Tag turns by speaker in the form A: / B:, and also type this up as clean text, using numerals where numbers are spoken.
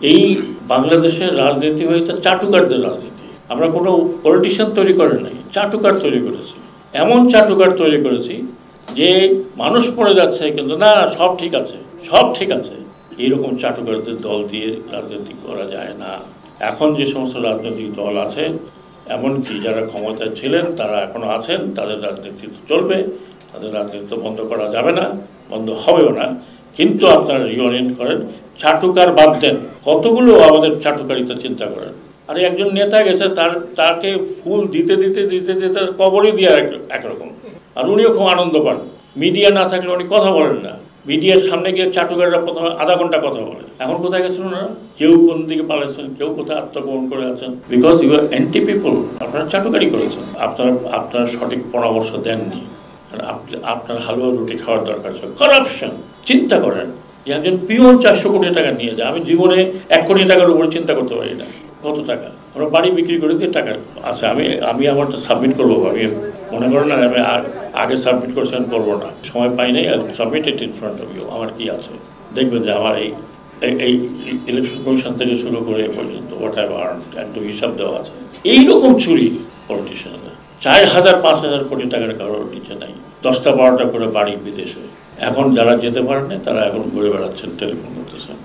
A: এই বাংলাদেশের রাজনীতি হয়েছে চাটুকারদের রাজনীতি। আমরা কোনো পলিটিশিয়ান তৈরি করে নাই, চাটুকার তৈরি করেছি। এমন চাটুকার তৈরি করেছি যে মানুষ পড়ে যাচ্ছে কিন্তু না সব ঠিক আছে, সব ঠিক আছে। এইরকম চাটুকারদের দল দিয়ে রাজনীতি করা যায় না। এখন যে সমস্ত রাজনৈতিক দল আছে, এমনকি যারা ক্ষমতায় ছিলেন তারা এখনো আছেন, তাদের রাজনীতি চলবে, তাদের রাজনীতি বন্ধ করা যাবে না, বন্ধ হবেও না। কিন্তু আপনারা রিওরিয়েন্ট করেন, চাটুকার বাদ দেন। কতগুলো আমাদের চাটুকারিতা চিন্তা করেন। আর একজন নেতা গেছে, তাকে ফুল দিতে দিতে দিতে দিতে কবরই দিয়ে একরকম, আর উনিও খুব আনন্দ পান। মিডিয়া না থাকলে উনি কথা বলেন না, মিডিয়ার সামনে গিয়ে চাটুকাররা প্রথমে আধা ঘন্টা কথা বলে। এখন কোথায় গেছেন ওনারা? কেউ কোন দিকে পালাচ্ছেন, কেউ কোথায় আত্মগোপন করে আছেন, because you are anti people. আপনারা চাটুকারি করেছেন, আপনারা সঠিক পরামর্শ দেননি। আপনার হালুয়া রুটি খাওয়ার দরকার ছিল। করাপশন। চিন্তা করেন যে একজন পিওন 400 কোটি টাকা নিয়ে যায়। আমি জীবনে 1 কোটি টাকার উপরে চিন্তা করতে পারি না। কত টাকা আমরা বাড়ি বিক্রি করে দিয়ে টাকা আছে। আমি আমারটা সাবমিট করবো, আমি মনে করেন না আমি আগে সাবমিট করছেন করবো না, সময় পাই নাই। Submit it in front of you. আমার কি আছে দেখবেন যে আমার এই ইলেকশন কমিশন থেকে শুরু করে এ পর্যন্ত হোয়াট হ্যাভ আর্নড একদম হিসাব দেওয়া আছে। এইরকম চুরি পলিটিশিয়ানরা 4,000-5,000 কোটি টাকার কারোর নিচে নাই। 10টা 12টা করে বাড়ি বিদেশে। এখন যারা যেতে পারেন না তারা এখন ঘুরে বেড়াচ্ছেন, টেলিফোন করতেছেন।